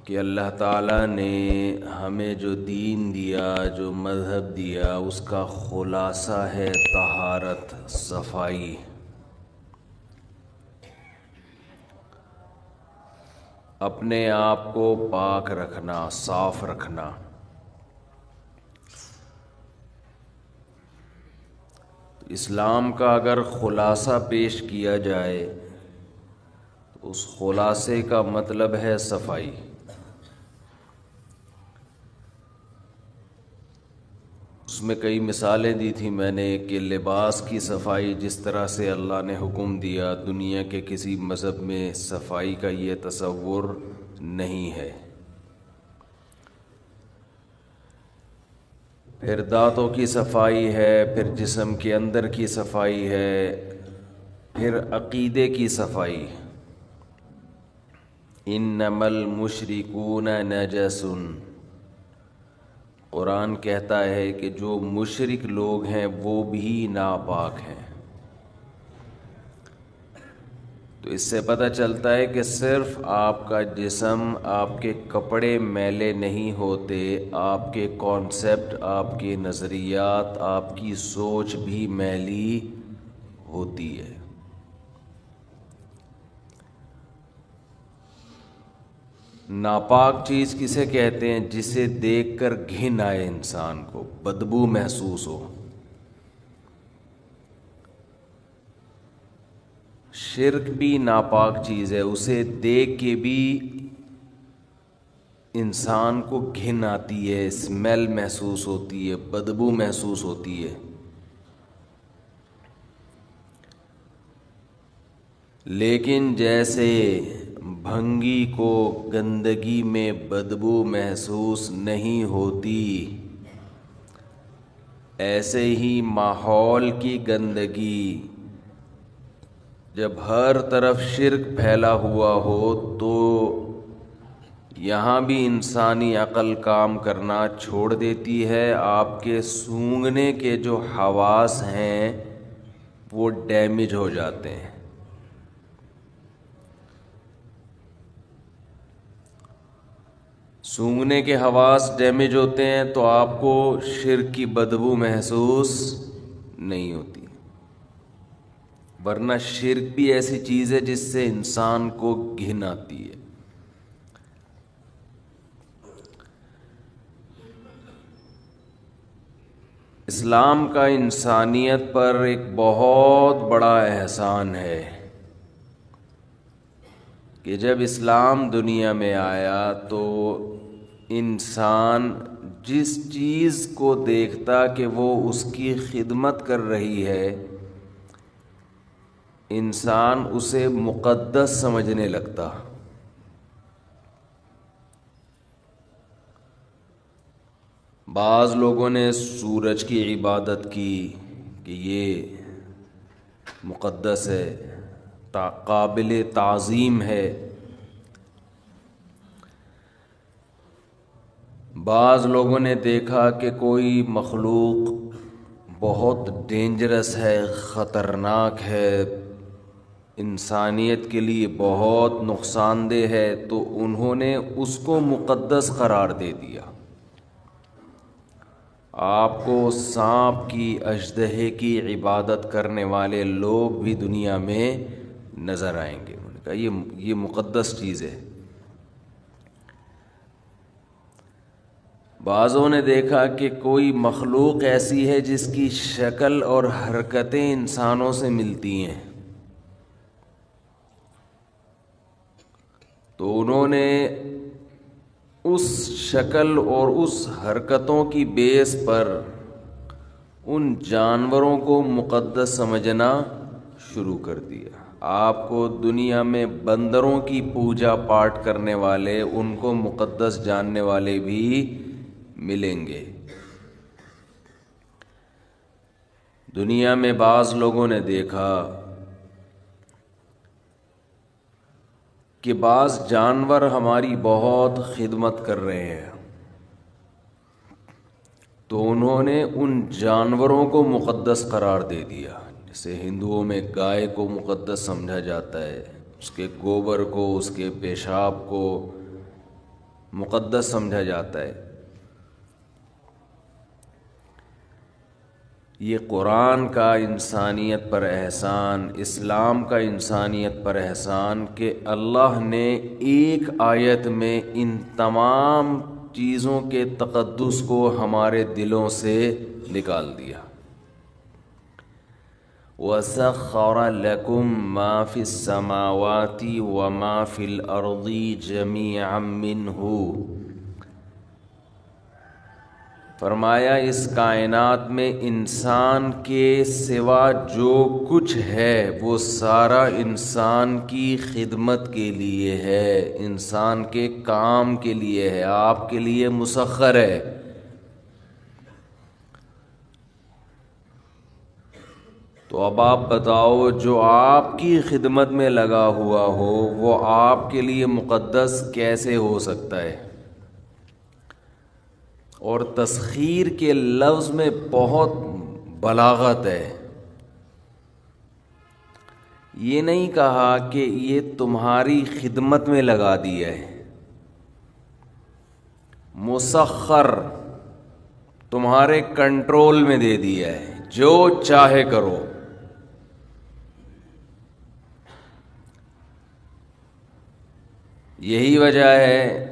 کہ اللہ تعالیٰ نے ہمیں جو دین دیا، جو مذہب دیا، اس کا خلاصہ ہے طہارت، صفائی۔ اپنے آپ کو پاک رکھنا، صاف رکھنا۔ اسلام کا اگر خلاصہ پیش کیا جائے تو اس خلاصے کا مطلب ہے صفائی۔ اس میں کئی مثالیں دی تھی میں نے کہ لباس کی صفائی جس طرح سے اللہ نے حکم دیا، دنیا کے کسی مذہب میں صفائی کا یہ تصور نہیں ہے۔ پھر دانتوں کی صفائی ہے، پھر جسم کے اندر کی صفائی ہے، پھر عقیدے کی صفائی۔ انما المشرکون نجس، قرآن کہتا ہے کہ جو مشرک لوگ ہیں وہ بھی ناپاک ہیں۔ تو اس سے پتہ چلتا ہے کہ صرف آپ کا جسم، آپ کے کپڑے میلے نہیں ہوتے، آپ کے کانسیپٹ، آپ کے نظریات، آپ کی سوچ بھی میلی ہوتی ہے۔ ناپاک چیز کسے کہتے ہیں؟ جسے دیکھ کر گھن آئے، انسان کو بدبو محسوس ہو۔ شرک بھی ناپاک چیز ہے، اسے دیکھ کے بھی انسان کو گھن آتی ہے، اسمیل محسوس ہوتی ہے، بدبو محسوس ہوتی ہے۔ لیکن جیسے بھنگی کو گندگی میں بدبو محسوس نہیں ہوتی، ایسے ہی ماحول کی گندگی جب ہر طرف شرک پھیلا ہوا ہو تو یہاں بھی انسانی عقل کام کرنا چھوڑ دیتی ہے۔ آپ کے سونگھنے کے جو حواس ہیں وہ ڈیمیج ہو جاتے ہیں۔ سونگھنے کے حواس ڈیمیج ہوتے ہیں تو آپ کو شرک کی بدبو محسوس نہیں ہوتی، ورنہ شرک بھی ایسی چیز ہے جس سے انسان کو گھن آتی ہے۔ اسلام کا انسانیت پر ایک بہت بڑا احسان ہے کہ جب اسلام دنیا میں آیا تو انسان جس چیز کو دیکھتا کہ وہ اس کی خدمت کر رہی ہے، انسان اسے مقدس سمجھنے لگتا۔ بعض لوگوں نے سورج کی عبادت کی کہ یہ مقدس ہے، قابل تعظیم ہے۔ بعض لوگوں نے دیکھا کہ کوئی مخلوق بہت ڈینجرس ہے، خطرناک ہے، انسانیت کے لیے بہت نقصان دہ ہے، تو انہوں نے اس کو مقدس قرار دے دیا۔ آپ کو سانپ کی، اژدہے کی عبادت کرنے والے لوگ بھی دنیا میں نظر آئیں گے۔ انہوں نے کہا یہ مقدس چیز ہے۔ بعضوں نے دیکھا کہ کوئی مخلوق ایسی ہے جس کی شکل اور حرکتیں انسانوں سے ملتی ہیں، تو انہوں نے اس شکل اور اس حرکتوں کی بیس پر ان جانوروں کو مقدس سمجھنا شروع کر دیا۔ آپ کو دنیا میں بندروں کی پوجا پاٹ کرنے والے، ان کو مقدس جاننے والے بھی ملیں گے۔ دنیا میں بعض لوگوں نے دیکھا کہ بعض جانور ہماری بہت خدمت کر رہے ہیں، تو انہوں نے ان جانوروں کو مقدس قرار دے دیا۔ جیسے ہندوؤں میں گائے کو مقدس سمجھا جاتا ہے، اس کے گوبر کو، اس کے پیشاب کو، مقدس سمجھا جاتا ہے۔ یہ قرآن کا انسانیت پر احسان، اسلام کا انسانیت پر احسان کہ اللہ نے ایک آیت میں ان تمام چیزوں کے تقدس کو ہمارے دلوں سے نکال دیا۔ وَسَخَّرَ لَكُم مَّا فِي السَّمَاوَاتِ وَمَا فِي الْأَرْضِ جَمِيعًا مِّنْهُ، فرمایا اس کائنات میں انسان کے سوا جو کچھ ہے وہ سارا انسان کی خدمت کے لیے ہے، انسان کے کام کے لیے ہے، آپ کے لیے مسخر ہے۔ تو اب آپ بتاؤ، جو آپ کی خدمت میں لگا ہوا ہو وہ آپ کے لیے مقدس کیسے ہو سکتا ہے؟ اور تسخیر کے لفظ میں بہت بلاغت ہے۔ یہ نہیں کہا کہ یہ تمہاری خدمت میں لگا دیا ہے، مسخر تمہارے کنٹرول میں دے دیا ہے، جو چاہے کرو۔ یہی وجہ ہے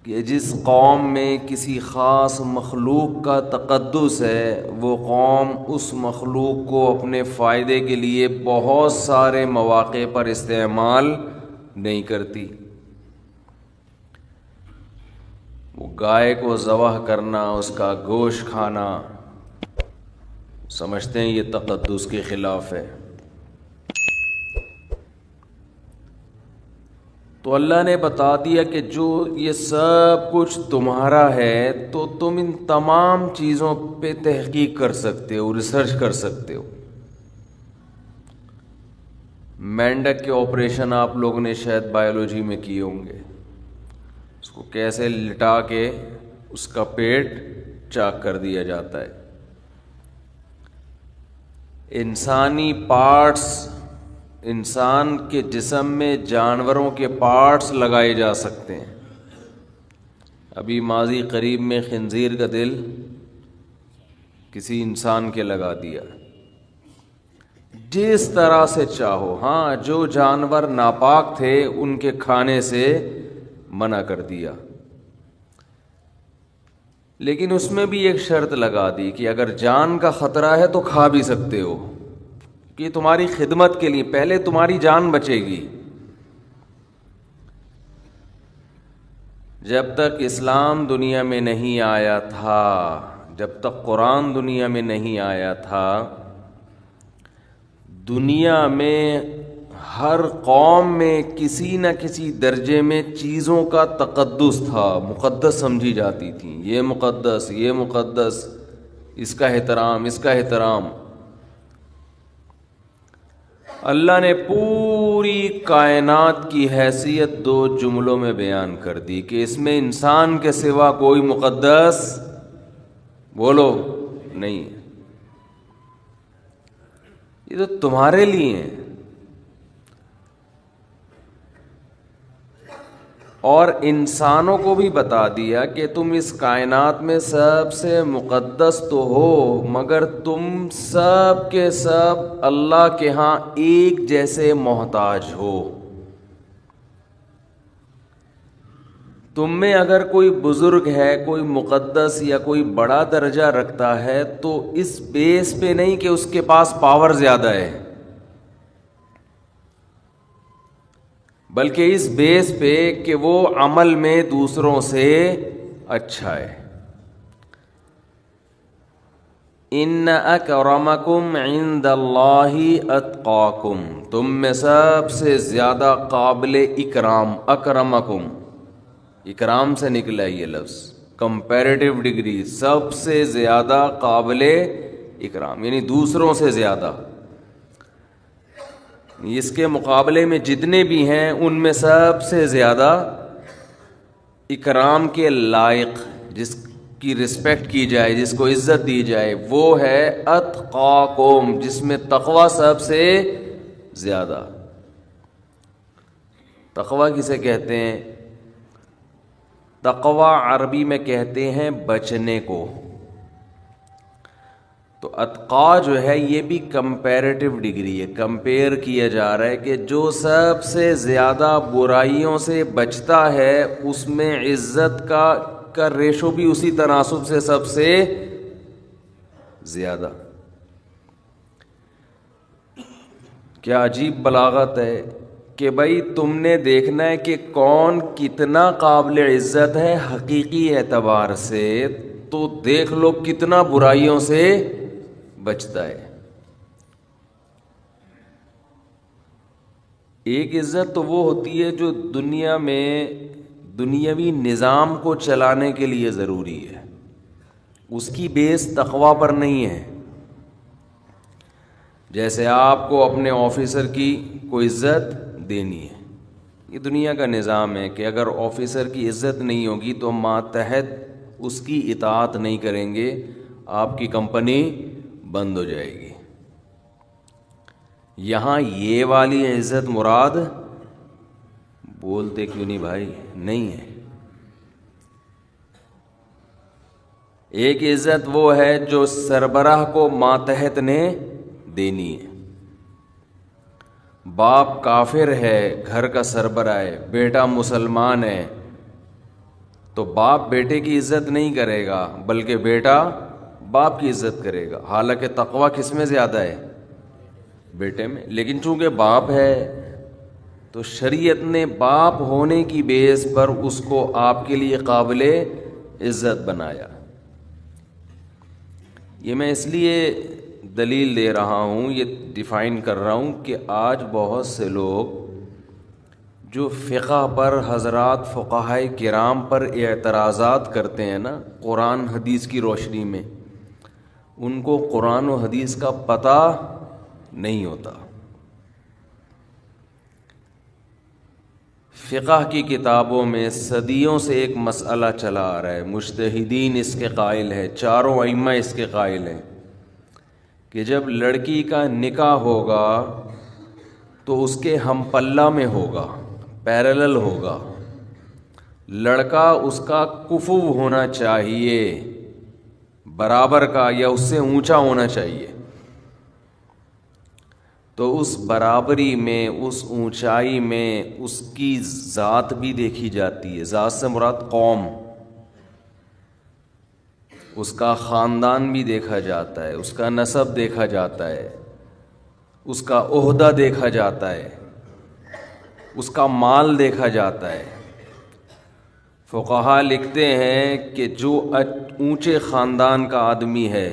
کہ جس قوم میں کسی خاص مخلوق کا تقدس ہے، وہ قوم اس مخلوق کو اپنے فائدے کے لیے بہت سارے مواقع پر استعمال نہیں کرتی۔ وہ گائے کو ذبح کرنا، اس کا گوشت کھانا، سمجھتے ہیں یہ تقدس کے خلاف ہے۔ تو اللہ نے بتا دیا کہ جو یہ سب کچھ تمہارا ہے تو تم ان تمام چیزوں پہ تحقیق کر سکتے ہو، ریسرچ کر سکتے ہو۔ مینڈک کے آپریشن آپ لوگوں نے شاید بایولوجی میں کیے ہوں گے، اس کو کیسے لٹا کے اس کا پیٹ چاک کر دیا جاتا ہے۔ انسانی پارٹس، انسان کے جسم میں جانوروں کے پارٹس لگائے جا سکتے ہیں۔ ابھی ماضی قریب میں خنزیر کا دل کسی انسان کے لگا دیا، جس طرح سے چاہو۔ ہاں، جو جانور ناپاک تھے ان کے کھانے سے منع کر دیا، لیکن اس میں بھی ایک شرط لگا دی کہ اگر جان کا خطرہ ہے تو کھا بھی سکتے ہو، کہ تمہاری خدمت کے لیے پہلے تمہاری جان بچے گی۔ جب تک اسلام دنیا میں نہیں آیا تھا، جب تک قرآن دنیا میں نہیں آیا تھا، دنیا میں ہر قوم میں کسی نہ کسی درجے میں چیزوں کا تقدس تھا، مقدس سمجھی جاتی تھیں۔ یہ مقدس، یہ مقدس، اس کا احترام، اس کا احترام۔ اللہ نے پوری کائنات کی حیثیت دو جملوں میں بیان کر دی کہ اس میں انسان کے سوا کوئی مقدس بولو نہیں ہے، یہ تو تمہارے لیے ہیں۔ اور انسانوں کو بھی بتا دیا کہ تم اس کائنات میں سب سے مقدس تو ہو، مگر تم سب کے سب اللہ کے ہاں ایک جیسے محتاج ہو۔ تم میں اگر کوئی بزرگ ہے، کوئی مقدس یا کوئی بڑا درجہ رکھتا ہے تو اس بیس پہ نہیں کہ اس کے پاس پاور زیادہ ہے، بلکہ اس بیس پہ کہ وہ عمل میں دوسروں سے اچھا ہے۔ ان اکرمکم عند اللہ اتقاکم، تم میں سب سے زیادہ قابل اکرام، اکرمکم اکرام سے نکلا یہ لفظ، کمپیریٹیو ڈگری، سب سے زیادہ قابل اکرام یعنی دوسروں سے زیادہ، اس کے مقابلے میں جتنے بھی ہیں ان میں سب سے زیادہ اکرام کے لائق، جس کی رسپیکٹ کی جائے، جس کو عزت دی جائے، وہ ہے اتقاکم، جس میں تقوی سب سے زیادہ۔ تقوی کسے کہتے ہیں؟ تقوی عربی میں کہتے ہیں بچنے کو. تو اتقا جو ہے یہ بھی کمپیریٹیو ڈگری ہے، کمپیئر کیا جا رہا ہے کہ جو سب سے زیادہ برائیوں سے بچتا ہے اس میں عزت کا ریشو بھی اسی تناسب سے سب سے زیادہ. کیا عجیب بلاغت ہے کہ بھائی تم نے دیکھنا ہے کہ کون کتنا قابل عزت ہے حقیقی اعتبار سے، تو دیکھ لو کتنا برائیوں سے بچتا ہے. ایک عزت تو وہ ہوتی ہے جو دنیا میں دنیاوی نظام کو چلانے کے لیے ضروری ہے، اس کی بیس تقوی پر نہیں ہے. جیسے آپ کو اپنے آفیسر کی کوئی عزت دینی ہے، یہ دنیا کا نظام ہے کہ اگر آفیسر کی عزت نہیں ہوگی تو ماتحت اس کی اطاعت نہیں کریں گے، آپ کی کمپنی بند ہو جائے گی. یہاں یہ والی عزت مراد بولتے کیوں نہیں بھائی نہیں ہے. ایک عزت وہ ہے جو سربراہ کو ماتحت نے دینی ہے. باپ کافر ہے، گھر کا سربراہ ہے، بیٹا مسلمان ہے، تو باپ بیٹے کی عزت نہیں کرے گا بلکہ بیٹا باپ کی عزت کرے گا. حالانکہ تقوی کس میں زیادہ ہے؟ بیٹے میں. لیکن چونکہ باپ ہے تو شریعت نے باپ ہونے کی بیس پر اس کو آپ کے لیے قابل عزت بنایا. یہ میں اس لیے دلیل دے رہا ہوں، یہ ڈیفائن کر رہا ہوں کہ آج بہت سے لوگ جو فقہ پر حضرات فقہائے کرام پر اعتراضات کرتے ہیں نا قرآن حدیث کی روشنی میں، ان کو قرآن و حدیث کا پتہ نہیں ہوتا. فقہ کی کتابوں میں صدیوں سے ایک مسئلہ چلا آ رہا ہے، مجتہدین اس کے قائل ہیں، چاروں ائمہ اس کے قائل ہیں کہ جب لڑکی کا نکاح ہوگا تو اس کے ہم پلہ میں ہوگا، پیرلل ہوگا. لڑکا اس کا کفو ہونا چاہیے، برابر کا یا اس سے اونچا ہونا چاہیے. تو اس برابری میں، اس اونچائی میں اس کی ذات بھی دیکھی جاتی ہے. ذات سے مراد قوم، اس کا خاندان بھی دیکھا جاتا ہے، اس کا نسب دیکھا جاتا ہے، اس کا عہدہ دیکھا جاتا ہے، اس کا مال دیکھا جاتا ہے. فقہا لکھتے ہیں کہ جو اونچے خاندان کا آدمی ہے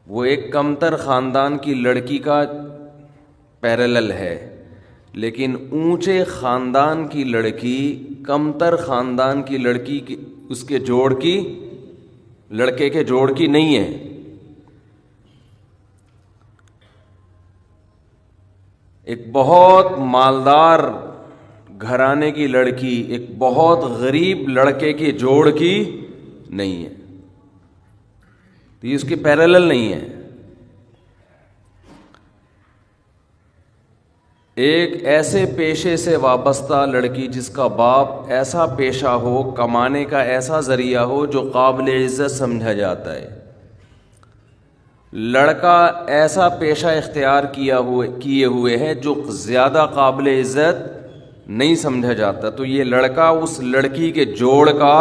وہ ایک کمتر خاندان کی لڑکی کا پیرلل ہے، لیکن اونچے خاندان کی لڑکی کمتر خاندان کی لڑکی کی اس کے جوڑ کی لڑکے کے جوڑ کی نہیں ہے. ایک بہت مالدار گھرانے کی لڑکی ایک بہت غریب لڑکے کے جوڑ کی نہیں ہے، تو یہ اس کی پیرلل نہیں ہے. ایک ایسے پیشے سے وابستہ لڑکی جس کا باپ ایسا پیشہ ہو، کمانے کا ایسا ذریعہ ہو جو قابل عزت سمجھا جاتا ہے، لڑکا ایسا پیشہ اختیار کیے ہوئے ہے جو زیادہ قابل عزت نہیں سمجھا جاتا، تو یہ لڑکا اس لڑکی کے جوڑ کا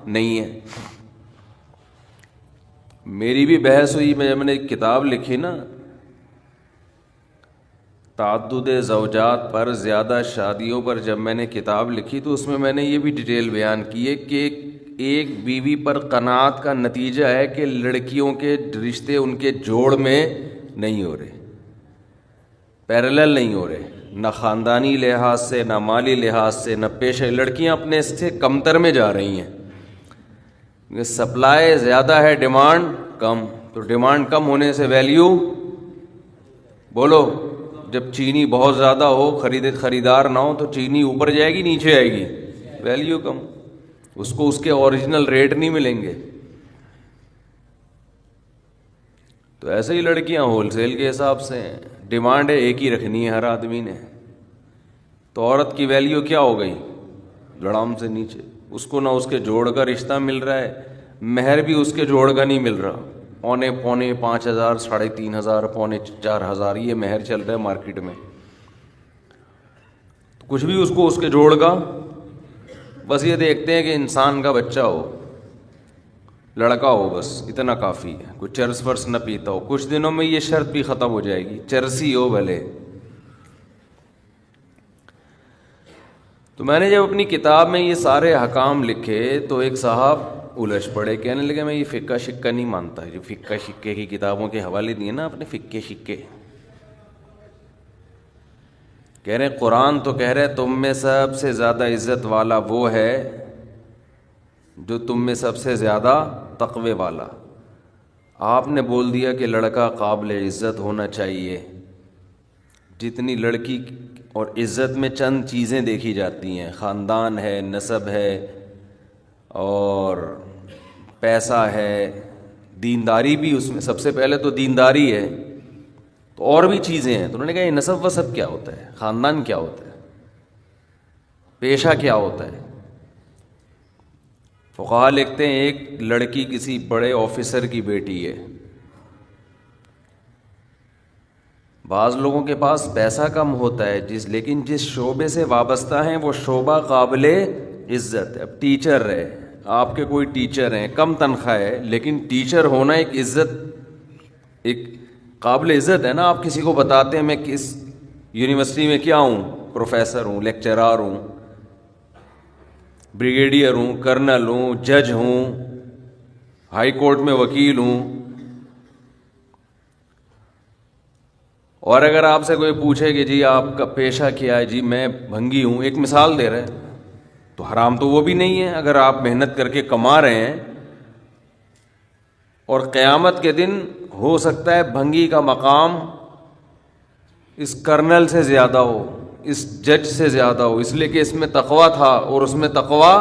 نہیں ہے. میری بھی بحث ہوئی، جب میں نے ایک کتاب لکھی نا تعدد زوجات پر، زیادہ شادیوں پر، جب میں نے کتاب لکھی تو اس میں میں نے یہ بھی ڈیٹیل بیان کی ہے کہ ایک بیوی پر قناعت کا نتیجہ ہے کہ لڑکیوں کے رشتے ان کے جوڑ میں نہیں ہو رہے، پیرلل نہیں ہو رہے، نہ خاندانی لحاظ سے، نہ مالی لحاظ سے، نہ پیشہ. لڑکیاں اپنے اس سے کمتر میں جا رہی ہیں، سپلائی زیادہ ہے، ڈیمانڈ کم. تو ڈیمانڈ کم ہونے سے ویلیو بولو، جب چینی بہت زیادہ ہو، خریدار نہ ہو تو چینی اوپر جائے گی نیچے آئے گی، ویلیو کم، اس کو اس کے اوریجنل ریٹ نہیں ملیں گے. تو ایسے ہی لڑکیاں ہول سیل کے حساب سے ہیں، ڈیمانڈ ہے ایک ہی رکھنی ہے ہر آدمی نے، تو عورت کی ویلیو کیا ہو گئی؟ لڑام سے نیچے. اس کو نہ اس کے جوڑ کا رشتہ مل رہا ہے, مہر بھی اس کے جوڑ کا نہیں مل رہا. پونے 5,000, 3,500, 4,500 یہ مہر چل رہا ہے مارکیٹ میں. کچھ بھی اس کو اس کے جوڑ کا, بس یہ دیکھتے ہیں کہ انسان کا بچہ ہو, لڑکا ہو, بس اتنا کافی ہے. کوئی چرس ورس نہ پیتا ہو. کچھ دنوں میں یہ شرط بھی ختم ہو جائے گی, چرسی ہو بھلے. تو میں نے جب اپنی کتاب میں یہ سارے حکام لکھے تو ایک صاحب الجھ پڑے, کہنے لگے میں یہ فقہ شکہ نہیں مانتا. جو فقہ شکے کی کتابوں کے حوالے دیے نا اپنے فقہ شکے, کہہ رہے قرآن تو کہہ رہے تم میں سب سے زیادہ عزت والا وہ ہے جو تم میں سب سے زیادہ تقوی والا. آپ نے بول دیا کہ لڑکا قابل عزت ہونا چاہیے. جتنی لڑکی اور عزت میں چند چیزیں دیکھی جاتی ہیں, خاندان ہے, نسب ہے, اور پیسہ ہے, دینداری بھی اس میں سب سے پہلے تو دینداری ہے, تو اور بھی چیزیں ہیں. تو انہوں نے کہا یہ نسب وسب کیا ہوتا ہے, خاندان کیا ہوتا ہے, پیشہ کیا ہوتا ہے. فقہا لکھتے ہیں ایک لڑکی کسی بڑے آفیسر کی بیٹی ہے. بعض لوگوں کے پاس پیسہ کم ہوتا ہے لیکن جس شعبے سے وابستہ ہیں وہ شعبہ قابل عزت ہے. اب ٹیچر ہے, آپ کے کوئی ٹیچر ہیں, کم تنخواہ ہے, لیکن ٹیچر ہونا ایک عزت, ایک قابل عزت ہے نا. آپ کسی کو بتاتے ہیں میں کس یونیورسٹی میں کیا ہوں, پروفیسر ہوں, لیکچرار ہوں, بریگیڈیئر ہوں, کرنل ہوں, جج ہوں, ہائی کورٹ میں وکیل ہوں. اور اگر آپ سے کوئی پوچھے کہ جی آپ کا پیشہ کیا ہے, جی میں بھنگی ہوں, ایک مثال دے رہے ہیں, تو حرام تو وہ بھی نہیں ہے اگر آپ محنت کر کے کما رہے ہیں. اور قیامت کے دن ہو سکتا ہے بھنگی کا مقام اس کرنل سے زیادہ ہو, اس جج سے زیادہ ہو, اس لیے کہ اس میں تقویٰ تھا اور اس میں تقویٰ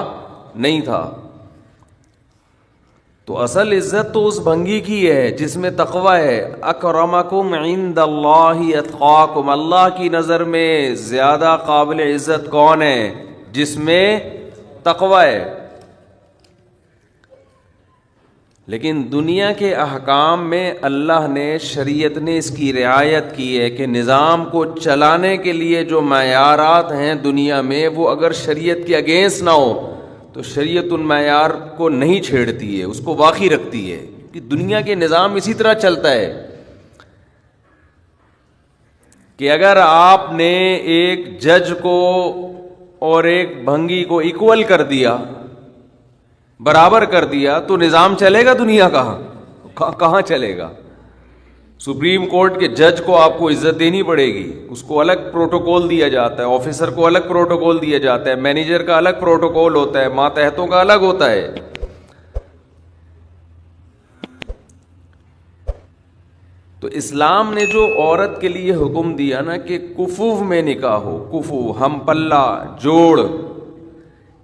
نہیں تھا. تو اصل عزت تو اس بھنگی کی ہے جس میں تقویٰ ہے. اکرمکم عند اللہ اتقاکم, اللہ کی نظر میں زیادہ قابل عزت کون ہے, جس میں تقویٰ ہے. لیکن دنیا کے احکام میں اللہ نے, شریعت نے اس کی رعایت کی ہے کہ نظام کو چلانے کے لیے جو معیارات ہیں دنیا میں, وہ اگر شریعت کے اگینسٹ نہ ہو تو شریعت ان معیار کو نہیں چھیڑتی ہے, اس کو باقی رکھتی ہے. کہ دنیا کے نظام اسی طرح چلتا ہے کہ اگر آپ نے ایک جج کو اور ایک بھنگی کو ایکول کر دیا, برابر کر دیا, تو نظام چلے گا دنیا کہاں چلے گا. سپریم کورٹ کے جج کو آپ کو عزت دینی پڑے گی, اس کو الگ پروٹوکول دیا جاتا ہے, آفیسر کو الگ پروٹوکول دیا جاتا ہے, مینیجر کا الگ پروٹوکول ہوتا ہے, ماتحتوں کا الگ ہوتا ہے. تو اسلام نے جو عورت کے لیے حکم دیا نا کہ کفوف میں نکاح ہو, کفو ہم پلہ جوڑ,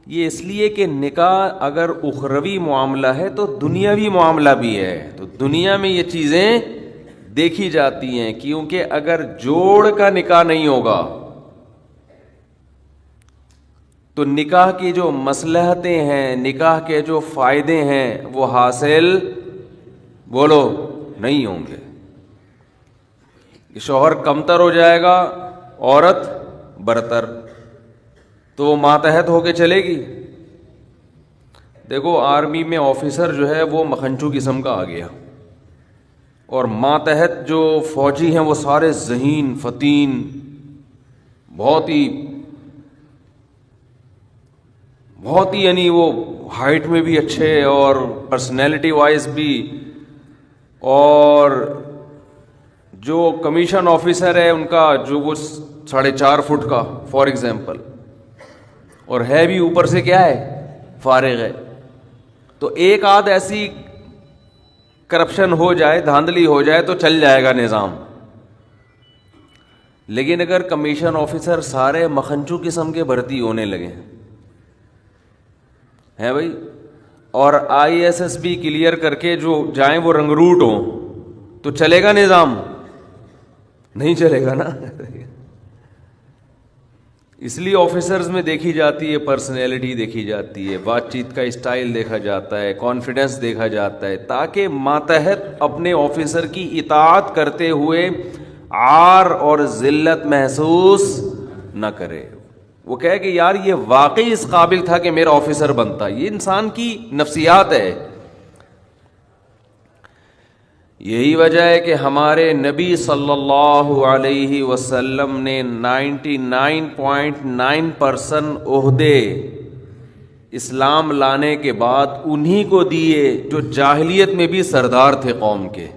یہ اس لیے کہ نکاح اگر اخروی معاملہ ہے تو دنیاوی معاملہ بھی ہے. تو دنیا میں یہ چیزیں دیکھی جاتی ہیں, کیونکہ اگر جوڑ کا نکاح نہیں ہوگا تو نکاح کی جو مصلحتیں ہیں, نکاح کے جو فائدے ہیں وہ حاصل بولو نہیں ہوں گے. شوہر کمتر ہو جائے گا, عورت برتر, تو وہ ماتحت ہو کے چلے گی. دیکھو آرمی میں آفیسر جو ہے وہ مکھنچو قسم کا آ گیا, اور ماتحت جو فوجی ہیں وہ سارے ذہین فتین, بہت ہی یعنی وہ ہائٹ میں بھی اچھے اور پرسنالٹی وائز بھی. اور جو کمیشن آفیسر ہے ان کا جو وہ 4.5 فٹ کا فار ایگزامپل, اور ہے بھی اوپر سے کیا ہے, فارغ ہے. تو ایک آدھ ایسی کرپشن ہو جائے, دھاندلی ہو جائے تو چل جائے گا نظام. لیکن اگر کمیشن آفیسر سارے مکھنچو قسم کے بھرتی ہونے لگے ہیں بھائی, اور ISSB کلیئر کر کے جو جائیں وہ رنگروٹ ہوں, تو چلے گا نظام؟ نہیں چلے گا نا. اس لیے آفیسرز میں دیکھی جاتی ہے پرسنالٹی دیکھی جاتی ہے، بات چیت کا اسٹائل دیکھا جاتا ہے، کانفیڈنس دیکھا جاتا ہے، تاکہ ماتحت اپنے آفیسر کی اطاعت کرتے ہوئے عار اور ذلت محسوس نہ کرے۔ وہ کہے کہ یار یہ واقعی اس قابل تھا کہ میرا آفیسر بنتا۔ یہ انسان کی نفسیات ہے۔ یہی وجہ ہے کہ ہمارے نبی صلی اللہ علیہ وسلم نے 99.9% عہدے اسلام لانے کے بعد انہی کو دیے جو جاہلیت میں بھی سردار تھے قوم کے۔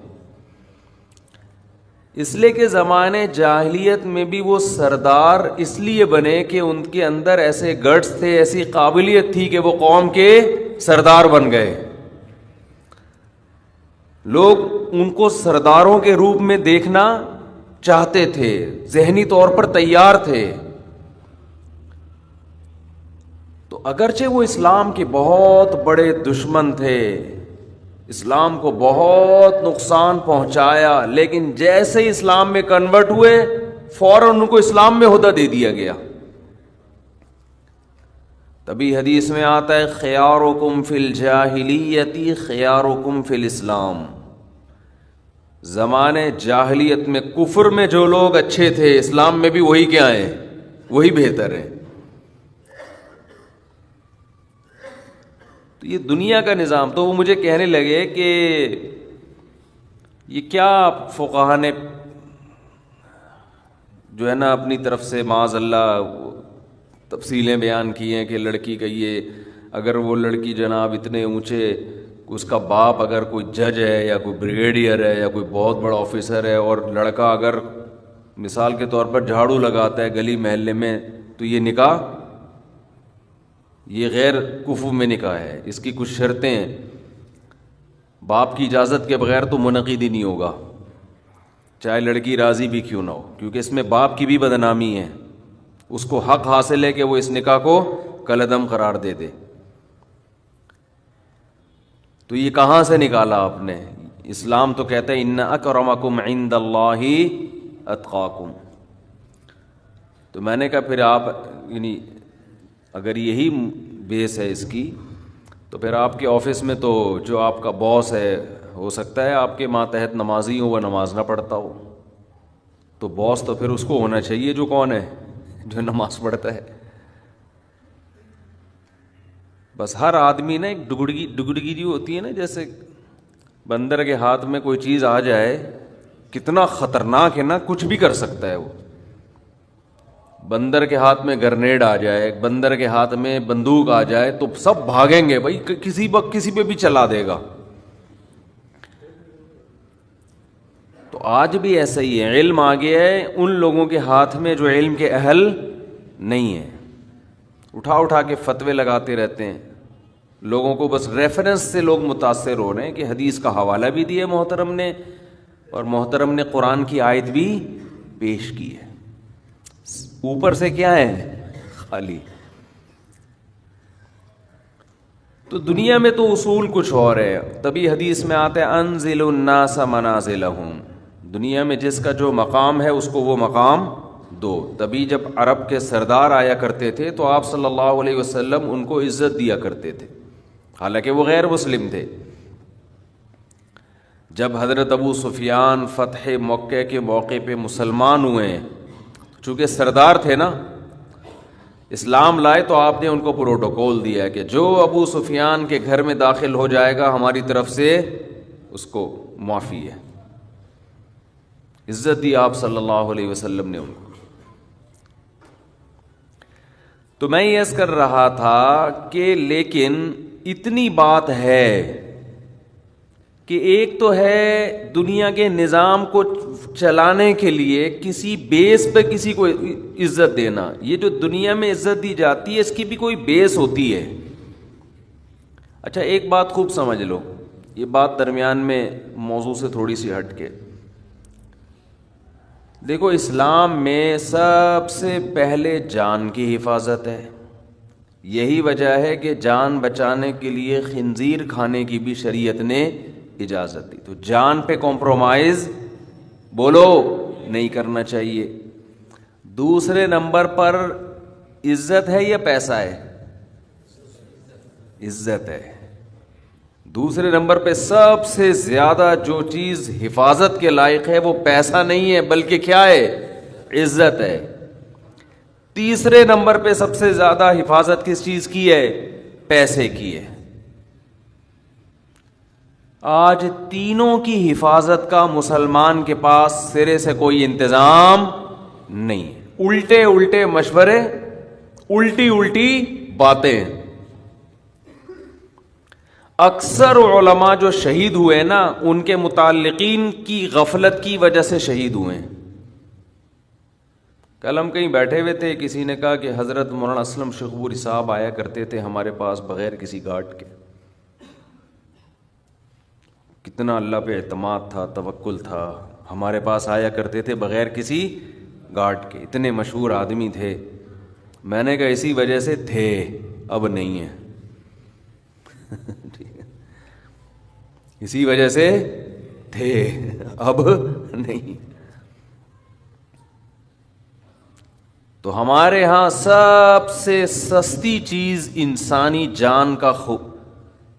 اس لیے کہ زمانے جاہلیت میں بھی وہ سردار اس لیے بنے کہ ان کے اندر ایسے گٹس تھے، ایسی قابلیت تھی کہ وہ قوم کے سردار بن گئے۔ لوگ ان کو سرداروں کے روپ میں دیکھنا چاہتے تھے، ذہنی طور پر تیار تھے۔ تو اگرچہ وہ اسلام کے بہت بڑے دشمن تھے، اسلام کو بہت نقصان پہنچایا، لیکن جیسے ہی اسلام میں کنورٹ ہوئے فوراً ان کو اسلام میں عہدہ دے دیا گیا۔ تبھی حدیث میں آتا ہے خیارکم فی الجاہلیت خیارکم فی الاسلام۔ زمانے جاہلیت میں کفر میں جو لوگ اچھے تھے، اسلام میں بھی وہی کیا ہیں، وہی بہتر ہیں۔ تو یہ دنیا کا نظام۔ تو وہ مجھے کہنے لگے کہ یہ کیا فقہا نے جو ہے نا اپنی طرف سے معاذ اللہ تفصیلیں بیان کی ہیں کہ لڑکی کا یہ، اگر وہ لڑکی جناب اتنے اونچے، اس کا باپ اگر کوئی جج ہے یا کوئی بریگیڈیئر ہے یا کوئی بہت بڑا آفیسر ہے، اور لڑکا اگر مثال کے طور پر جھاڑو لگاتا ہے گلی محلے میں، تو یہ نکاح، یہ غیر کفو میں نکاح ہے۔ اس کی کچھ شرطیں ہیں، باپ کی اجازت کے بغیر تو منعقد ہی نہیں ہوگا، چاہے لڑکی راضی بھی کیوں نہ ہو، کیونکہ اس میں باپ کی بھی بدنامی ہے۔ اس کو حق حاصل ہے کہ وہ اس نکاح کو کالعدم قرار دے دے۔ تو یہ کہاں سے نکالا آپ نے؟ اسلام تو کہتا ہے ان اکرمکم عند اللہ اتقاکم۔ تو میں نے کہا پھر آپ یعنی اگر یہی بیس ہے اس کی، تو پھر آپ کے آفس میں تو جو آپ کا باس ہے، ہو سکتا ہے آپ کے ماتحت نمازی ہو، وہ نماز نہ پڑھتا ہو، تو باس تو پھر اس کو ہونا چاہیے جو کون ہے، جو نماز پڑھتا ہے۔ بس ہر آدمی نا ایک ڈگڈگی جو ہوتی ہے نا، جیسے بندر کے ہاتھ میں کوئی چیز آ جائے، کتنا خطرناک ہے نا، کچھ بھی کر سکتا ہے وہ۔ بندر کے ہاتھ میں گرنیڈ آ جائے، بندر کے ہاتھ میں بندوق آ جائے تو سب بھاگیں گے بھائی، کسی پہ بھی چلا دے گا۔ تو آج بھی ایسا ہی ہے، علم آ گیا ہے ان لوگوں کے ہاتھ میں جو علم کے اہل نہیں ہیں، اٹھا اٹھا کے فتوے لگاتے رہتے ہیں لوگوں کو، بس ریفرنس سے لوگ متاثر ہو رہے ہیں کہ حدیث کا حوالہ بھی دیا محترم نے، اور محترم نے قرآن کی آیت بھی پیش کی ہے، اوپر سے کیا ہے، خالی۔ تو دنیا میں تو اصول کچھ اور ہے، تبھی حدیث میں آتا ہے انزل الناس منازلہم، دنیا میں جس کا جو مقام ہے اس کو وہ مقام دو۔ تبھی جب عرب کے سردار آیا کرتے تھے تو آپ صلی اللہ علیہ وسلم ان کو عزت دیا کرتے تھے، حالانکہ وہ غیر مسلم تھے۔ جب حضرت ابو سفیان فتح مکہ کے موقع پہ مسلمان ہوئے ہیں، چونکہ سردار تھے نا، اسلام لائے، تو آپ نے ان کو پروٹوکول دیا کہ جو ابو سفیان کے گھر میں داخل ہو جائے گا ہماری طرف سے اس کو معافی ہے۔ عزت دی آپ صلی اللہ علیہ وسلم نے ان کو۔ تو میں یہ عرض کر رہا تھا کہ لیکن اتنی بات ہے کہ ایک تو ہے دنیا کے نظام کو چلانے کے لیے کسی بیس پہ کسی کو عزت دینا، یہ جو دنیا میں عزت دی جاتی ہے اس کی بھی کوئی بیس ہوتی ہے۔ اچھا ایک بات خوب سمجھ لو، یہ بات درمیان میں موضوع سے تھوڑی سی ہٹ کے دیکھو، اسلام میں سب سے پہلے جان کی حفاظت ہے، یہی وجہ ہے کہ جان بچانے کے لیے خنزیر کھانے کی بھی شریعت نے اجازت دی۔ تو جان پہ کمپرومائز بولو نہیں کرنا چاہیے۔ دوسرے نمبر پر عزت ہے یا پیسہ ہے؟ عزت ہے. دوسرے نمبر پہ سب سے زیادہ جو چیز حفاظت کے لائق ہے وہ پیسہ نہیں ہے بلکہ کیا ہے؟ عزت ہے. تیسرے نمبر پہ سب سے زیادہ حفاظت کس چیز کی ہے؟ پیسے کی ہے. آج تینوں کی حفاظت کا مسلمان کے پاس سرے سے کوئی انتظام نہیں ہے. الٹے الٹے مشورے، الٹی الٹی باتیں. اکثر علماء جو شہید ہوئے نا ان کے متعلقین کی غفلت کی وجہ سے شہید ہوئے. کل ہم کہیں بیٹھے ہوئے تھے، کسی نے کہا کہ حضرت مولانا اسلم شیخوپوری صاحب آیا کرتے تھے ہمارے پاس بغیر کسی گارڈ کے. کتنا اللہ پہ اعتماد تھا، توکل تھا، ہمارے پاس آیا کرتے تھے بغیر کسی گارڈ کے. اتنے مشہور آدمی تھے. میں نے کہا اسی وجہ سے تھے، اب نہیں ہیں. اسی وجہ سے تھے، اب نہیں. تو ہمارے ہاں سب سے سستی چیز انسانی جان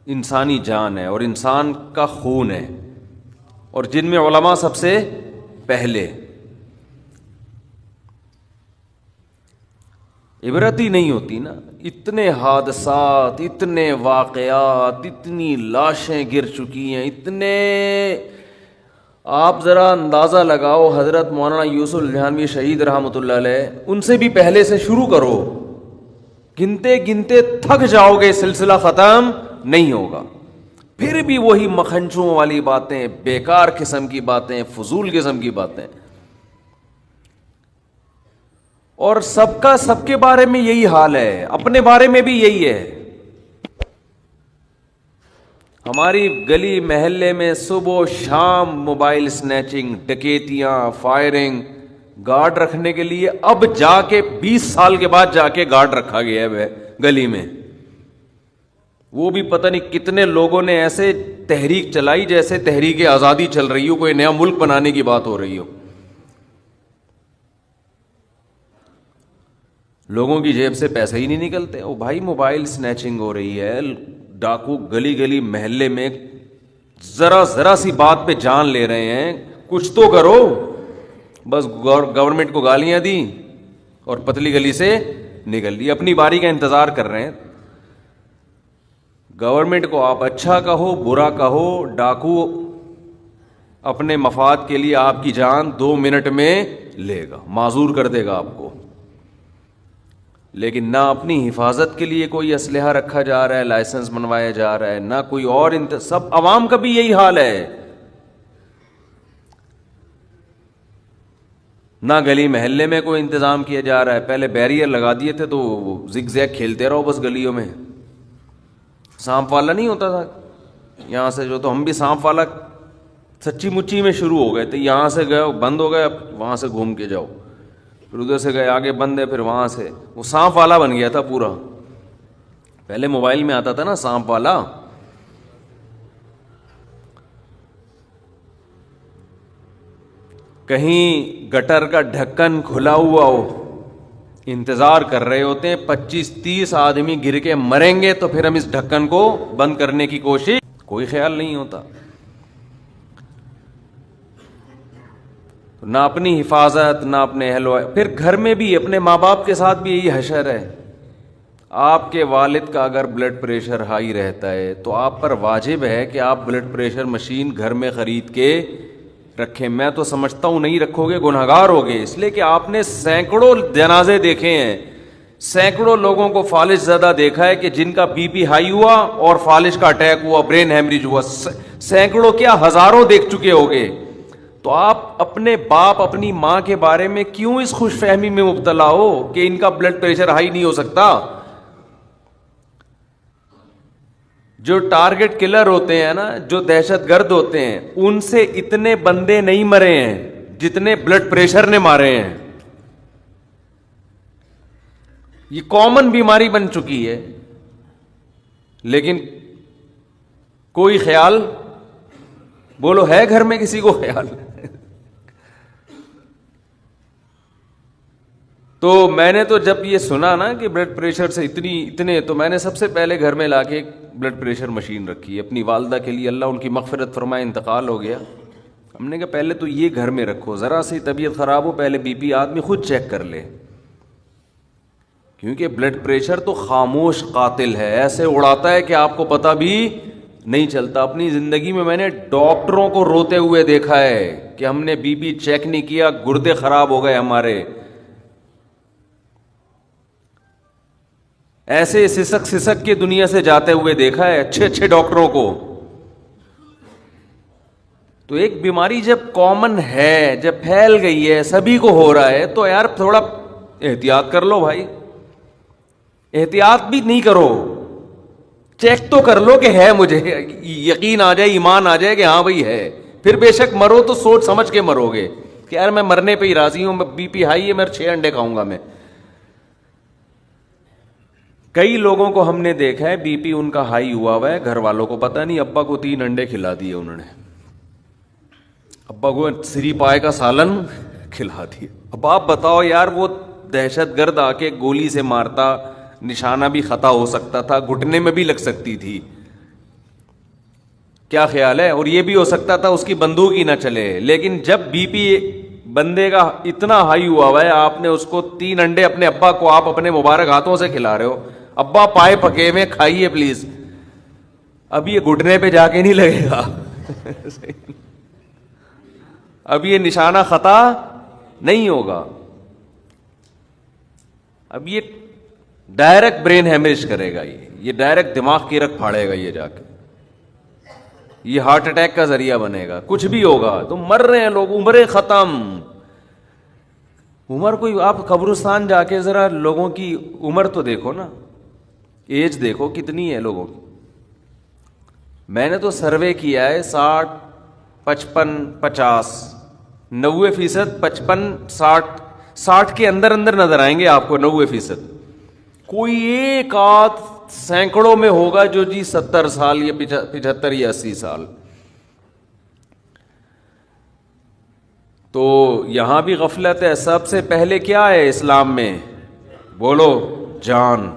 انسانی جان ہے اور انسان کا خون ہے، اور جن میں علماء سب سے پہلے. عبرت ہی نہیں ہوتی نا. اتنے حادثات، اتنے واقعات، اتنی لاشیں گر چکی ہیں، اتنے. آپ ذرا اندازہ لگاؤ، حضرت مولانا یوسف الجہانوی شہید رحمۃ اللہ علیہ، ان سے بھی پہلے سے شروع کرو، گنتے گنتے تھک جاؤ گے، سلسلہ ختم نہیں ہوگا. پھر بھی وہی مکھنچوں والی باتیں، بیکار قسم کی باتیں، فضول قسم کی باتیں. اور سب کا سب کے بارے میں یہی حال ہے، اپنے بارے میں بھی یہی ہے. ہماری گلی محلے میں صبح و شام موبائل سنیچنگ، ڈکیتیاں، فائرنگ. گارڈ رکھنے کے لیے اب جا کے 20 سال کے بعد جا کے گارڈ رکھا گیا ہے گلی میں. وہ بھی پتہ نہیں کتنے لوگوں نے ایسے تحریک چلائی جیسے تحریک آزادی چل رہی ہو، کوئی نیا ملک بنانے کی بات ہو رہی ہو. لوگوں کی جیب سے پیسے ہی نہیں نکلتے. او بھائی، موبائل سنیچنگ ہو رہی ہے، ڈاکو گلی گلی محلے میں ذرا سی بات پہ جان لے رہے ہیں. کچھ تو کرو. بس گورنمنٹ کو گالیاں دی اور پتلی گلی سے نکل لی، اپنی باری کا انتظار کر رہے ہیں. گورنمنٹ کو آپ اچھا کہو، برا کہو، ڈاکو اپنے مفاد کے لیے آپ کی جان 2 منٹ میں لے گا، معذور کر دے گا آپ کو. لیکن نہ اپنی حفاظت کے لیے کوئی اسلحہ رکھا جا رہا ہے، لائسنس بنوایا جا رہا ہے، نہ کوئی اور سب عوام کا بھی یہی حال ہے. نہ گلی محلے میں کوئی انتظام کیا جا رہا ہے. پہلے بیریئر لگا دیے تھے تو زگ زیگ کھیلتے رہو بس گلیوں میں. سانپ والا نہیں ہوتا تھا یہاں سے جو، تو ہم بھی سانپ والا سچی مچی میں شروع ہو گئے تھے. یہاں سے گئے بند ہو گئے، اب وہاں سے گھوم کے جاؤ، پھر ادھر سے گئے آگے بند ہے، پھر وہاں سے وہ سانپ والا بن گیا تھا پورا. پہلے موبائل میں آتا تھا نا سانپ والا. کہیں گٹر کا ڈھکن کھلا ہوا ہو، انتظار کر رہے ہوتے ہیں 25-30 آدمی گر کے مریں گے تو پھر ہم اس ڈھکن کو بند کرنے کی کوشش، کوئی خیال نہیں ہوتا. نہ اپنی حفاظت، نہ اپنے اہل و پھر گھر میں بھی اپنے ماں باپ کے ساتھ بھی یہی حشر ہے. آپ کے والد کا اگر بلڈ پریشر ہائی رہتا ہے تو آپ پر واجب ہے کہ آپ بلڈ پریشر مشین گھر میں خرید کے رکھیں. میں تو سمجھتا ہوں نہیں رکھو گے گنہگار ہوگے، اس لیے کہ آپ نے سینکڑوں جنازے دیکھے ہیں، سینکڑوں لوگوں کو فالج زدہ دیکھا ہے کہ جن کا بی پی ہائی ہوا اور فالج کا اٹیک ہوا، برین ہیمریج ہوا. سینکڑوں کیا ہزاروں دیکھ چکے ہوگے. تو آپ اپنے باپ، اپنی ماں کے بارے میں کیوں اس خوش فہمی میں مبتلا ہو کہ ان کا بلڈ پریشر ہائی نہیں ہو سکتا. جو ٹارگٹ کلر ہوتے ہیں نا، جو دہشت گرد ہوتے ہیں، ان سے اتنے بندے نہیں مرے ہیں جتنے بلڈ پریشر نے مارے ہیں. یہ کامن بیماری بن چکی ہے، لیکن کوئی خیال، بولو ہے گھر میں کسی کو خیال؟ تو میں نے تو جب یہ سنا نا کہ بلڈ پریشر سے اتنے تو میں نے سب سے پہلے گھر میں لا کے ایک بلڈ پریشر مشین رکھی اپنی والدہ کے لیے، اللہ ان کی مغفرت فرمائے، انتقال ہو گیا. ہم نے کہا پہلے تو یہ گھر میں رکھو، ذرا سی طبیعت خراب ہو پہلے بی پی آدمی خود چیک کر لے، کیونکہ بلڈ پریشر تو خاموش قاتل ہے، ایسے اڑاتا ہے کہ آپ کو پتہ بھی نہیں چلتا. اپنی زندگی میں نے ڈاکٹروں کو روتے ہوئے دیکھا ہے کہ ہم نے بی پی چیک نہیں کیا، گردے خراب ہو گئے ہمارے. ایسے سسک کے دنیا سے جاتے ہوئے دیکھا ہے اچھے ڈاکٹروں کو. تو ایک بیماری جب کامن ہے، جب پھیل گئی ہے، سبھی کو ہو رہا ہے، تو یار تھوڑا احتیاط کر لو بھائی. احتیاط بھی نہیں کرو، چیک تو کر لو کہ ہے، مجھے یقین آ جائے، ایمان آ جائے کہ ہاں بھائی ہے. پھر بے شک مرو تو سوچ سمجھ کے مرو گے کہ یار میں مرنے پہ ہی راضی ہوں، بی پی ہائی ہے، میں 6 انڈے کھاؤں گا. میں کئی لوگوں کو ہم نے دیکھا ہے بی پی ان کا ہائی ہوا ہے، گھر والوں کو پتہ نہیں، ابا کو 3 انڈے کھلا دیے انہوں نے، ابا کو سری پائے کا سالن کھلا دیا. اب آپ بتاؤ یار، وہ دہشت گرد آ کے گولی سے مارتا، نشانہ بھی خطا ہو سکتا تھا، گھٹنے میں بھی لگ سکتی تھی، کیا خیال ہے؟ اور یہ بھی ہو سکتا تھا اس کی بندوق ہی نہ چلے. لیکن جب بی پی بندے کا اتنا ہائی ہوا ہے، آپ نے اس کو 3 انڈے اپنے ابا کو آپ اپنے مبارک ہاتھوں سے کھلا رہے ہو، ابا پائے پکے میں کھائیے پلیز. اب یہ گھٹنے پہ جا کے نہیں لگے گا اب یہ نشانہ خطا نہیں ہوگا، اب یہ ڈائریکٹ برین ہیمریج کرے گا، یہ ڈائریکٹ دماغ کی رگ پھاڑے گا، یہ جا کے یہ ہارٹ اٹیک کا ذریعہ بنے گا، کچھ بھی ہوگا. تو مر رہے ہیں لوگ، عمریں ختم. عمر کوئی، آپ قبرستان جا کے ذرا لوگوں کی عمر تو دیکھو نا، ایج دیکھو کتنی ہے لوگوں کی. میں نے تو سروے کیا ہے 60 55 50 90% 55 60 کے اندر نظر آئیں گے آپ کو. 90% کوئی ایک آدھ سینکڑوں میں ہوگا جو جی 70 سال یا 75 یا 80 سال. تو یہاں بھی غفلت ہے. سب سے پہلے کیا ہے اسلام میں؟ بولو، جان.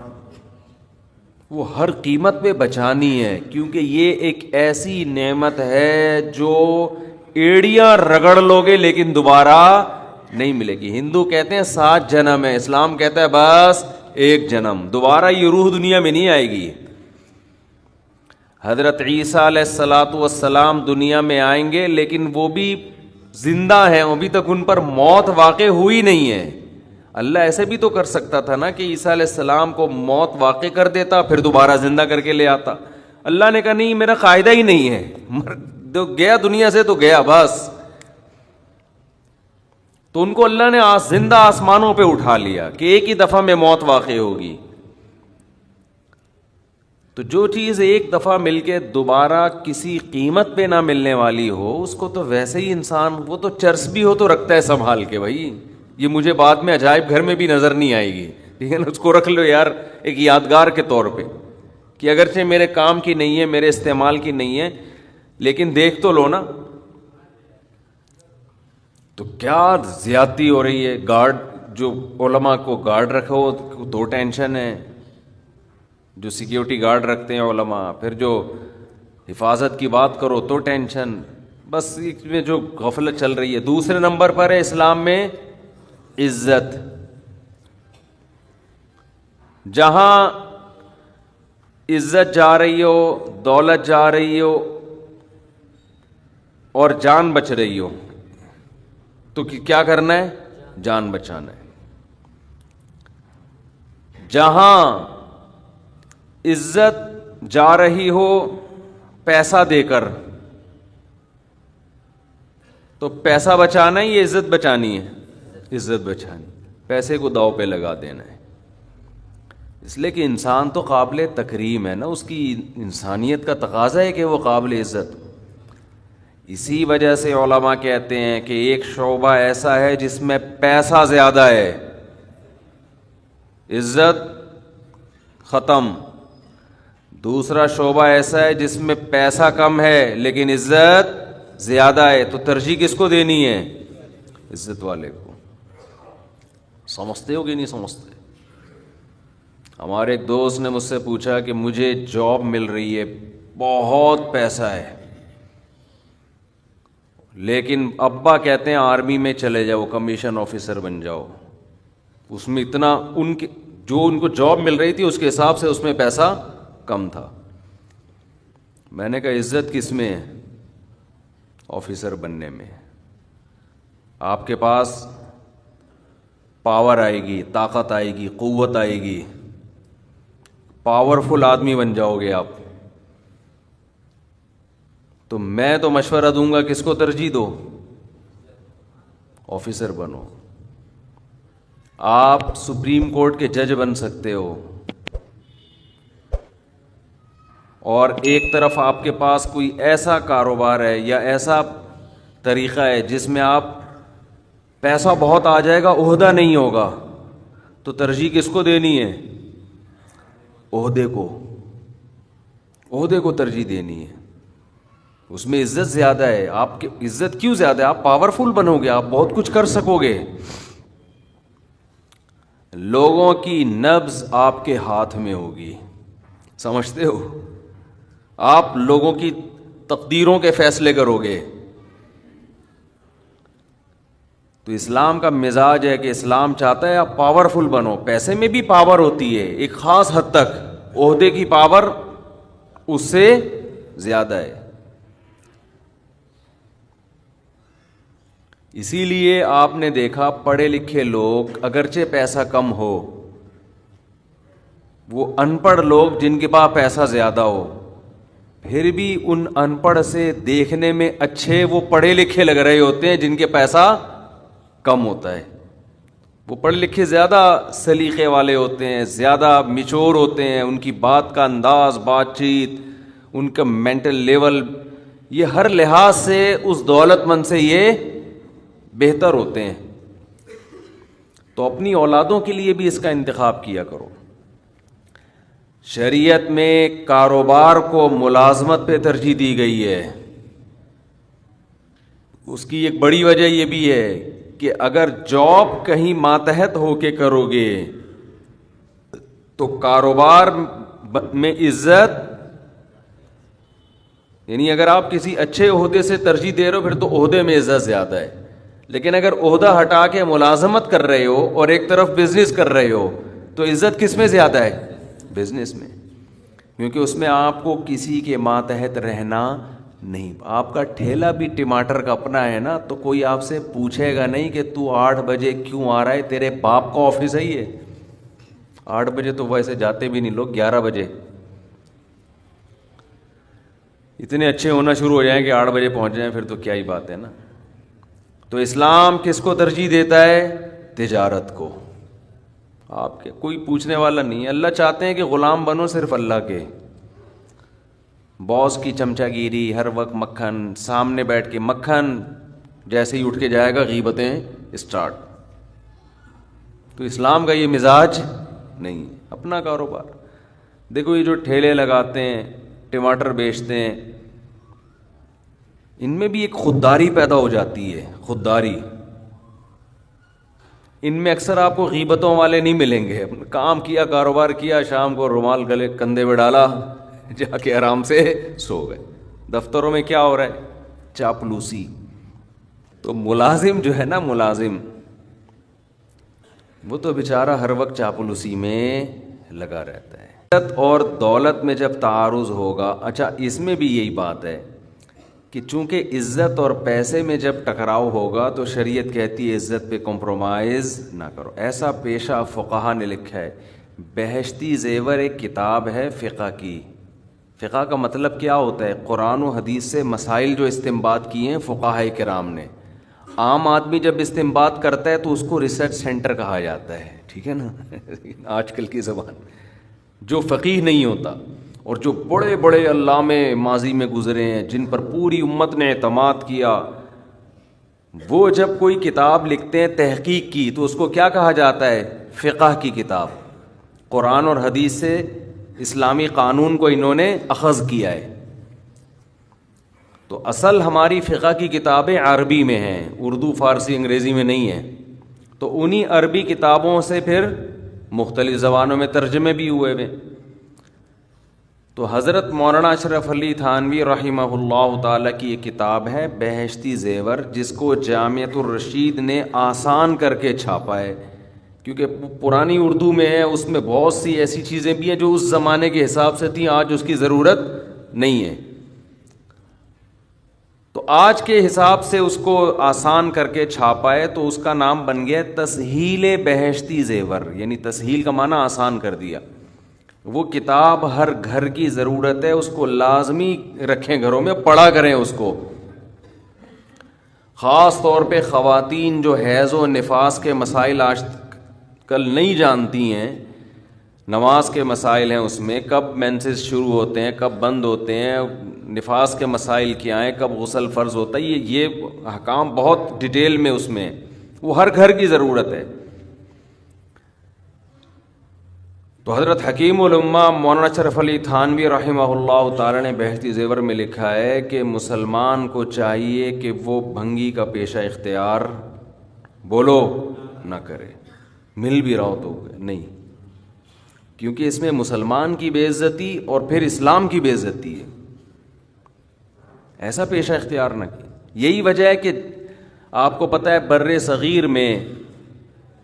وہ ہر قیمت پہ بچانی ہے، کیونکہ یہ ایک ایسی نعمت ہے جو ایڑیاں رگڑ لوگے لیکن دوبارہ نہیں ملے گی. ہندو کہتے ہیں 7 جنم ہے، اسلام کہتا ہے بس 1 جنم، دوبارہ یہ روح دنیا میں نہیں آئے گی. حضرت عیسیٰ علیہ الصلاۃ والسلام دنیا میں آئیں گے، لیکن وہ بھی زندہ ہیں، ابھی تک ان پر موت واقع ہوئی نہیں ہے. اللہ ایسے بھی تو کر سکتا تھا نا کہ عیسیٰ علیہ السلام کو موت واقع کر دیتا پھر دوبارہ زندہ کر کے لے آتا. اللہ نے کہا نہیں، میرا قاعدہ ہی نہیں ہے، گیا دنیا سے تو گیا بس. تو ان کو اللہ نے زندہ آسمانوں پہ اٹھا لیا کہ ایک ہی دفعہ میں موت واقع ہوگی. تو جو چیز ایک دفعہ مل کے دوبارہ کسی قیمت پہ نہ ملنے والی ہو، اس کو تو ویسے ہی انسان، وہ تو چرس بھی ہو تو رکھتا ہے سنبھال کے. بھائی یہ مجھے بعد میں عجائب گھر میں بھی نظر نہیں آئے گی، ٹھیک ہے نا، اس کو رکھ لو یار ایک یادگار کے طور پہ، کہ اگرچہ میرے کام کی نہیں ہے، میرے استعمال کی نہیں ہے، لیکن دیکھ تو لو نا. تو کیا زیادتی ہو رہی ہے. گارڈ جو علماء کو گارڈ رکھو تو ٹینشن ہے، جو سیکیورٹی گارڈ رکھتے ہیں علماء، پھر جو حفاظت کی بات کرو تو ٹینشن. بس اس میں جو غفلت چل رہی ہے. دوسرے نمبر پر ہے اسلام میں عزت. جہاں عزت جا رہی ہو، دولت جا رہی ہو اور جان بچ رہی ہو، تو کیا کرنا ہے؟ جان بچانا ہے. جہاں عزت جا رہی ہو پیسہ دے کر، تو پیسہ بچانا ہے یا عزت بچانی ہے؟ عزت بچانی. پیسے کو داؤ پہ لگا دینا ہے، اس لیے کہ انسان تو قابل تکریم ہے نا، اس کی انسانیت کا تقاضا ہے کہ وہ قابل عزت. اسی وجہ سے علماء کہتے ہیں کہ ایک شعبہ ایسا ہے جس میں پیسہ زیادہ ہے، عزت ختم. دوسرا شعبہ ایسا ہے جس میں پیسہ کم ہے لیکن عزت زیادہ ہے، تو ترجیح کس کو دینی ہے؟ عزت والے کو. سمجھتے ہو کہ نہیں سمجھتے؟ ہمارے ایک دوست نے مجھ سے پوچھا کہ مجھے جاب مل رہی ہے، بہت پیسہ ہے، لیکن ابا کہتے ہیں آرمی میں چلے جاؤ، کمیشن آفیسر بن جاؤ. اس میں اتنا جو ان کو جاب مل رہی تھی اس کے حساب سے اس میں پیسہ کم تھا. میں نے کہا عزت کس میں ہے؟ آفیسر بننے میں. آپ کے پاس پاور آئے گی، طاقت آئے گی، قوت آئے گی، پاورفل آدمی بن جاؤ گے آپ. تو میں تو مشورہ دوں گا کس کو ترجیح دو؟ آفیسر بنو. آپ سپریم کورٹ کے جج بن سکتے ہو، اور ایک طرف آپ کے پاس کوئی ایسا کاروبار ہے یا ایسا طریقہ ہے جس میں آپ پیسہ بہت آ جائے گا، عہدہ نہیں ہوگا، تو ترجیح کس کو دینی ہے؟ عہدے کو. عہدے کو ترجیح دینی ہے. اس میں عزت زیادہ ہے. آپ کی عزت کیوں زیادہ ہے؟ آپ پاورفل بنو گے، آپ بہت کچھ کر سکو گے. لوگوں کی نبض آپ کے ہاتھ میں ہوگی، سمجھتے ہو؟ آپ لوگوں کی تقدیروں کے فیصلے کرو گے. تو اسلام کا مزاج ہے کہ اسلام چاہتا ہے آپ پاورفل بنو. پیسے میں بھی پاور ہوتی ہے ایک خاص حد تک، عہدے کی پاور اس سے زیادہ ہے. اسی لیے آپ نے دیکھا پڑھے لکھے لوگ اگرچہ پیسہ کم ہو، وہ ان پڑھ لوگ جن کے پاس پیسہ زیادہ ہو، پھر بھی ان ان پڑھ سے دیکھنے میں اچھے وہ پڑھے لکھے لگ رہے ہوتے ہیں جن کے پیسہ کم ہوتا ہے. وہ پڑھے لکھے زیادہ سلیقے والے ہوتے ہیں، زیادہ میچور ہوتے ہیں، ان کی بات کا انداز، بات چیت، ان کا مینٹل لیول، یہ ہر لحاظ سے اس دولت مند سے یہ بہتر ہوتے ہیں. تو اپنی اولادوں کے لیے بھی اس کا انتخاب کیا کرو. شریعت میں کاروبار کو ملازمت پہ ترجیح دی گئی ہے. اس کی ایک بڑی وجہ یہ بھی ہے کہ اگر جاب کہیں ماتحت ہو کے کرو گے تو کاروبار میں عزت، یعنی اگر آپ کسی اچھے عہدے سے ترجیح دے رہے ہو پھر تو عہدے میں عزت زیادہ ہے. لیکن اگر عہدہ ہٹا کے ملازمت کر رہے ہو اور ایک طرف بزنس کر رہے ہو تو عزت کس میں زیادہ ہے؟ بزنس میں. کیونکہ اس میں آپ کو کسی کے ماتحت رہنا نہیں. آپ کا ٹھیلا بھی ٹماٹر کا اپنا ہے نا، تو کوئی آپ سے پوچھے گا نہیں کہ تو 8 بجے کیوں آ رہا ہے، تیرے باپ کا آفس ہے یہ. 8 بجے تو ویسے جاتے بھی نہیں لوگ، 11 بجے. اتنے اچھے ہونا شروع ہو جائیں کہ 8 بجے پہنچ جائیں پھر تو کیا ہی بات ہے نا. تو اسلام کس کو ترجیح دیتا ہے؟ تجارت کو. آپ کے کوئی پوچھنے والا نہیں ہے. اللہ چاہتے ہیں کہ غلام بنو صرف اللہ کے. باس کی چمچہ گیری، ہر وقت مکھن سامنے بیٹھ کے، مکھن جیسے ہی اٹھ کے جائے گا غیبتیں اسٹارٹ. تو اسلام کا یہ مزاج نہیں. اپنا کاروبار دیکھو، یہ جو ٹھیلے لگاتے ہیں، ٹماٹر بیچتے ہیں، ان میں بھی ایک خودداری پیدا ہو جاتی ہے. خودداری ان میں اکثر آپ کو غیبتوں والے نہیں ملیں گے. کام کیا، کاروبار کیا، شام کو رومال گلے کندھے پہ ڈالا، جا کے آرام سے سو گئے. دفتروں میں کیا ہو رہا ہے؟ چاپلوسی. تو ملازم جو ہے نا، ملازم وہ تو بیچارہ ہر وقت چاپلوسی میں لگا رہتا ہے. عزت اور دولت میں جب تعارض ہوگا، اچھا اس میں بھی یہی بات ہے کہ چونکہ عزت اور پیسے میں جب ٹکراؤ ہوگا تو شریعت کہتی ہے عزت پہ کمپرومائز نہ کرو. ایسا پیشہ فقہا نے لکھا ہے. بہشتی زیور ایک کتاب ہے فقہ کی. فقہ کا مطلب کیا ہوتا ہے؟ قرآن و حدیث سے مسائل جو استنباط کیے ہیں فقہاء کرام نے. عام آدمی جب استنباط کرتا ہے تو اس کو ریسرچ سینٹر کہا جاتا ہے، ٹھیک ہے نا آج کل کی زبان. جو فقیہ نہیں ہوتا اور جو بڑے بڑے علامے ماضی میں گزرے ہیں جن پر پوری امت نے اعتماد کیا، وہ جب کوئی کتاب لکھتے ہیں تحقیق کی تو اس کو کیا کہا جاتا ہے؟ فقہ کی کتاب. قرآن اور حدیث سے اسلامی قانون کو انہوں نے اخذ کیا ہے. تو اصل ہماری فقہ کی کتابیں عربی میں ہیں، اردو فارسی انگریزی میں نہیں ہیں. تو انہی عربی کتابوں سے پھر مختلف زبانوں میں ترجمے بھی ہوئے ہوئے. تو حضرت مولانا اشرف علی تھانوی رحمہ اللہ تعالیٰ کی ایک کتاب ہے بہشتی زیور، جس کو جامعۃ الرشید نے آسان کر کے چھاپا ہے، کیونکہ پرانی اردو میں ہے، اس میں بہت سی ایسی چیزیں بھی ہیں جو اس زمانے کے حساب سے تھیں، آج اس کی ضرورت نہیں ہے. تو آج کے حساب سے اس کو آسان کر کے چھاپا ہے، تو اس کا نام بن گیا تسہیل بہشتی زیور، یعنی تسہیل کا معنی آسان کر دیا. وہ کتاب ہر گھر کی ضرورت ہے، اس کو لازمی رکھیں گھروں میں، پڑھا کریں اس کو. خاص طور پہ خواتین جو حیض و نفاس کے مسائل آج کل نہیں جانتی ہیں، نماز کے مسائل ہیں اس میں، کب مینسز شروع ہوتے ہیں، کب بند ہوتے ہیں، نفاس کے مسائل کیا ہیں، کب غسل فرض ہوتا ہے، یہ احکام بہت ڈیٹیل میں اس میں، وہ ہر گھر کی ضرورت ہے. تو حضرت حکیم الامہ مولانا اشرف علی تھانوی رحمہ اللہ تعالی نے بہشتی زیور میں لکھا ہے کہ مسلمان کو چاہیے کہ وہ بھنگی کا پیشہ اختیار بولو نہ کرے، مل بھی رہا ہو تو نہیں، کیونکہ اس میں مسلمان کی بے عزتی اور پھر اسلام کی بے عزتی ہے. ایسا پیشہ اختیار نہ کی. یہی وجہ ہے کہ آپ کو پتہ ہے بر صغیر میں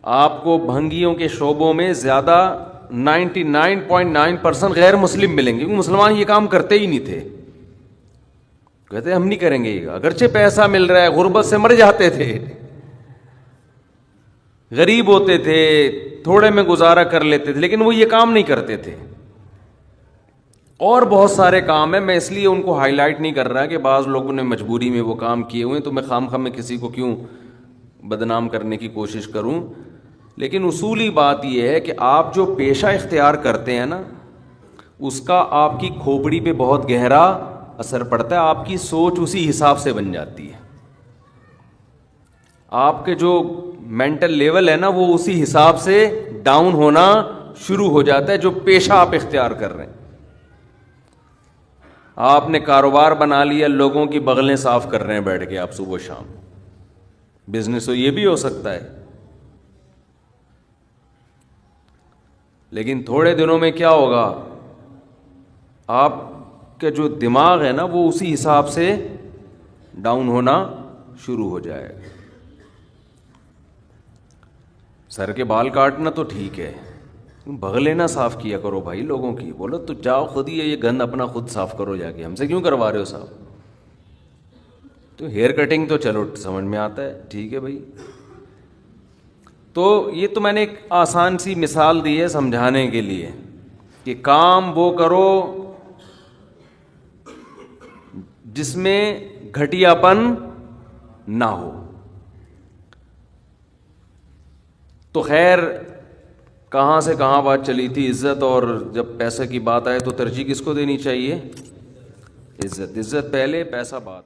آپ کو بھنگیوں کے شعبوں میں زیادہ 99.9% غیر مسلم ملیں گے، کیونکہ مسلمان یہ کام کرتے ہی نہیں تھے، کہتے ہم نہیں کریں گے یہ، اگرچہ پیسہ مل رہا ہے، غربت سے مر جاتے تھے، غریب ہوتے تھے، تھوڑے میں گزارا کر لیتے تھے، لیکن وہ یہ کام نہیں کرتے تھے. اور بہت سارے کام ہیں، میں اس لیے ان کو ہائی لائٹ نہیں کر رہا کہ بعض لوگوں نے مجبوری میں وہ کام کیے ہوئے ہیں، تو میں خام میں کسی کو کیوں بدنام کرنے کی کوشش کروں. لیکن اصولی بات یہ ہے کہ آپ جو پیشہ اختیار کرتے ہیں نا، اس کا آپ کی کھوپڑی پہ بہت گہرا اثر پڑتا ہے، آپ کی سوچ اسی حساب سے بن جاتی ہے، آپ کے جو مینٹل لیول ہے نا وہ اسی حساب سے ڈاؤن ہونا شروع ہو جاتا ہے جو پیشہ آپ اختیار کر رہے ہیں. آپ نے کاروبار بنا لیا، لوگوں کی بغلیں صاف کر رہے ہیں بیٹھ کے آپ صبح و شام، بزنس تو یہ بھی ہو سکتا ہے، لیکن تھوڑے دنوں میں کیا ہوگا، آپ کا جو دماغ ہے نا وہ اسی حساب سے ڈاؤن ہونا شروع ہو جائے گا. سر کے بال کاٹنا تو ٹھیک ہے، بغلیں نہ صاف کیا کرو بھائی لوگوں کی، بولو تو جاؤ خود ہی یہ گند اپنا خود صاف کرو جا کے، ہم سے کیوں کروا رہے ہو صاف. تو ہیئر کٹنگ تو چلو سمجھ میں آتا ہے، ٹھیک ہے بھائی. تو یہ تو میں نے ایک آسان سی مثال دی ہے سمجھانے کے لیے کہ کام وہ کرو جس میں گھٹیا پن نہ ہو. تو خیر کہاں سے کہاں بات چلی تھی، عزت، اور جب پیسے کی بات آئے تو ترجیح کس کو دینی چاہیے؟ عزت. عزت پہلے، پیسہ بعد.